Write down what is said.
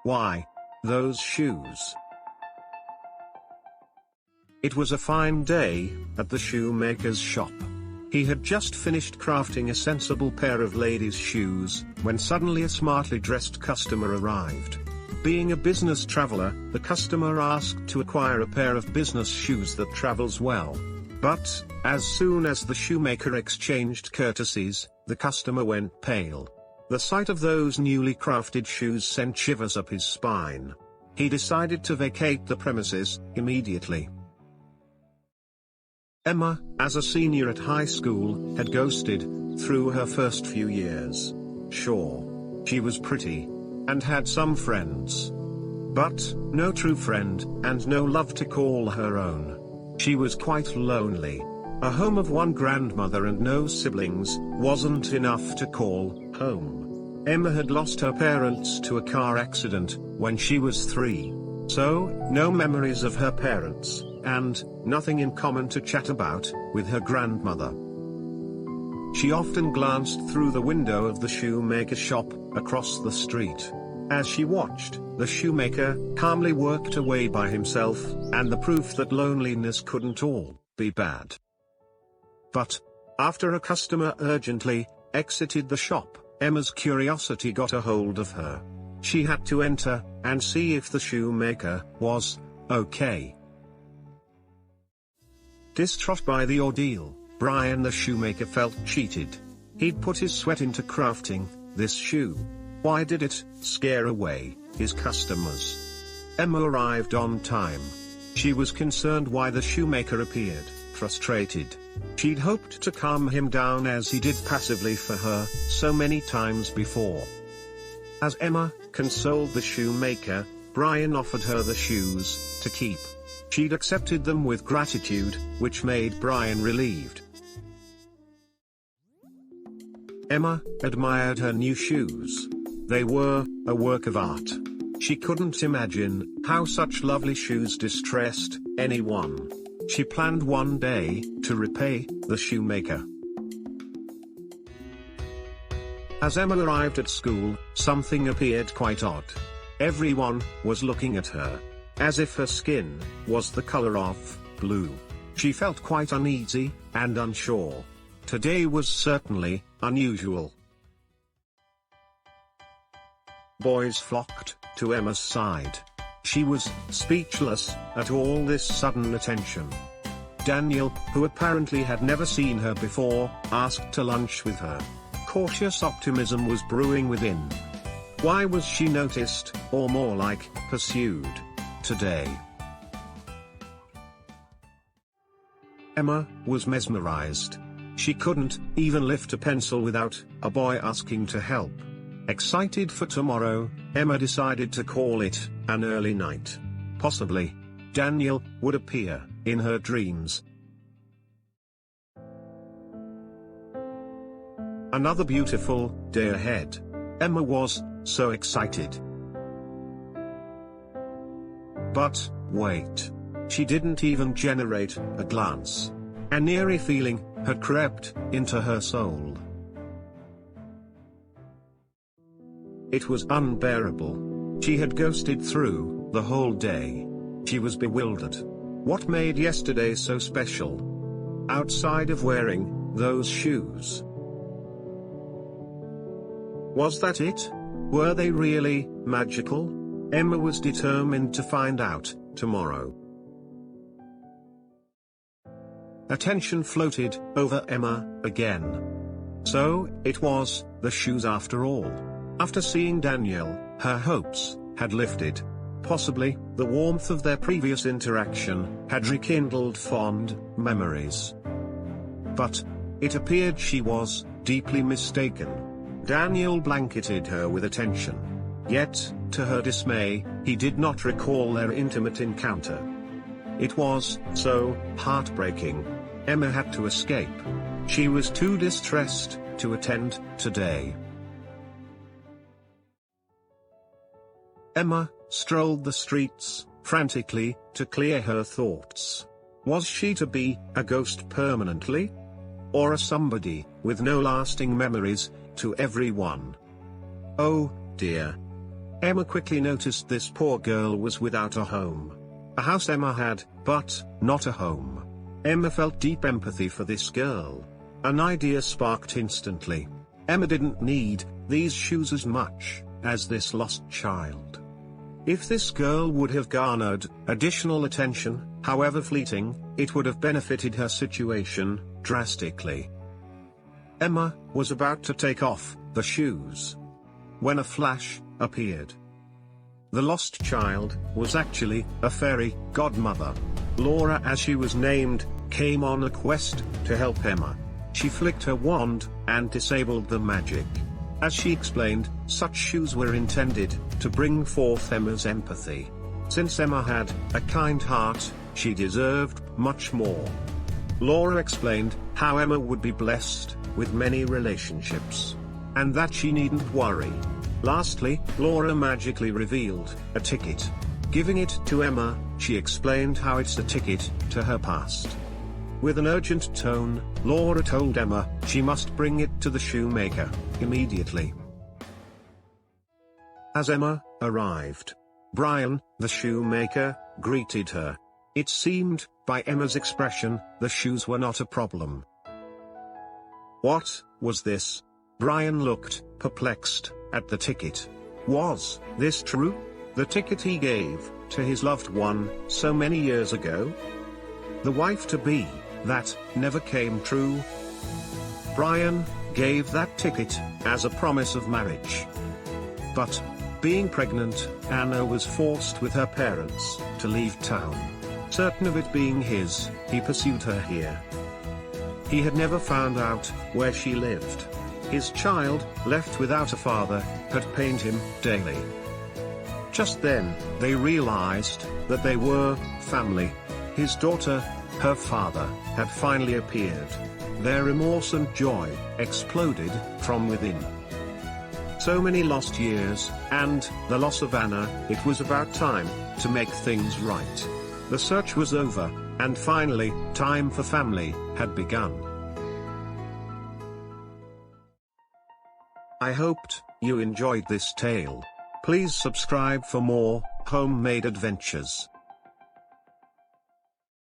Why? Those shoes. It was a fine day at the shoemaker's shop. He had just finished crafting a sensible pair of ladies' shoes, when suddenly a smartly dressed customer arrived. Being a business traveler, the customer asked to acquire a pair of business shoes that travels well. But, as soon as the shoemaker exchanged courtesies, the customer went pale. The sight of those newly crafted shoes sent shivers up his spine. He decided to vacate the premises immediately. Emma, as a senior at high school, had ghosted through her first few years. Sure, she was pretty and had some friends, but no true friend and no love to call her own. She was quite lonely. A home of one grandmother and no siblings wasn't enough to call home. Emma had lost her parents to a car accident when she was 3. So, no memories of her parents, and nothing in common to chat about with her grandmother. She often glanced through the window of the shoemaker shop across the street. As she watched, the shoemaker calmly worked away by himself, and the proof that loneliness couldn't all be bad. But, after a customer urgently exited the shop, Emma's curiosity got a hold of her. She had to enter and see if the shoemaker was okay. Distraught by the ordeal, Brian the shoemaker felt cheated. He'd put his sweat into crafting this shoe. Why did it scare away his customers? Emma arrived on time. She was concerned why the shoemaker appeared frustrated. She'd hoped to calm him down as he did passively for her so many times before. As Emma consoled the shoemaker, Brian offered her the shoes to keep. She'd accepted them with gratitude, which made Brian relieved. Emma admired her new shoes. They were a work of art. She couldn't imagine how such lovely shoes distressed anyone. She planned one day to repay the shoemaker. As Emma arrived at school, something appeared quite odd. Everyone was looking at her, as if her skin was the color of blue. She felt quite uneasy and unsure. Today was certainly unusual. Boys flocked to Emma's side. She was speechless at all this sudden attention. Daniel, who apparently had never seen her before, asked to lunch with her. Cautious optimism was brewing within. Why was she noticed, or more like, pursued, today? Emma was mesmerized. She couldn't even lift a pencil without a boy asking to help. Excited for tomorrow, Emma decided to call it an early night. Possibly, Daniel would appear in her dreams. Another beautiful day ahead. Emma was so excited. But, wait. She didn't even generate a glance. An eerie feeling had crept into her soul. It was unbearable. She had ghosted through the whole day. She was bewildered. What made yesterday so special? Outside of wearing those shoes. Was that it? Were they really magical? Emma was determined to find out tomorrow. Attention floated over Emma again. So, it was the shoes after all. After seeing Daniel, her hopes had lifted. Possibly, the warmth of their previous interaction had rekindled fond memories. But, it appeared she was deeply mistaken. Daniel blanketed her with attention. Yet, to her dismay, he did not recall their intimate encounter. It was so heartbreaking. Emma had to escape. She was too distressed to attend today. Emma strolled the streets frantically to clear her thoughts. Was she to be a ghost permanently? Or a somebody with no lasting memories to everyone? Oh dear. Emma quickly noticed this poor girl was without a home. A house Emma had, but not a home. Emma felt deep empathy for this girl. An idea sparked instantly. Emma didn't need these shoes as much as this lost child. If this girl would have garnered additional attention, however fleeting, it would have benefited her situation drastically. Emma was about to take off the shoes when a flash appeared. The lost child was actually a fairy godmother. Laura, as she was named, came on a quest to help Emma. She flicked her wand and disabled the magic. As she explained, such shoes were intended to bring forth Emma's empathy. Since Emma had a kind heart, she deserved much more. Laura explained how Emma would be blessed with many relationships, and that she needn't worry. Lastly, Laura magically revealed a ticket. Giving it to Emma, she explained how it's a ticket to her past. With an urgent tone, Laura told Emma she must bring it to the shoemaker immediately. As Emma arrived, Brian, the shoemaker, greeted her. It seemed, by Emma's expression, the shoes were not a problem. What was this? Brian looked perplexed at the ticket. Was this true? The ticket he gave to his loved one so many years ago? The wife-to-be that never came true? Brian gave that ticket as a promise of marriage. But, being pregnant, Anna was forced with her parents to leave town. Certain of it being his, he pursued her here. He had never found out where she lived. His child, left without a father, had pained him daily. Just then, they realized that they were family. His daughter, her father, had finally appeared. Their remorse and joy exploded from within. So many lost years, and the loss of Anna, it was about time to make things right. The search was over, and finally, time for family had begun. I hoped you enjoyed this tale. Please subscribe for more homemade adventures.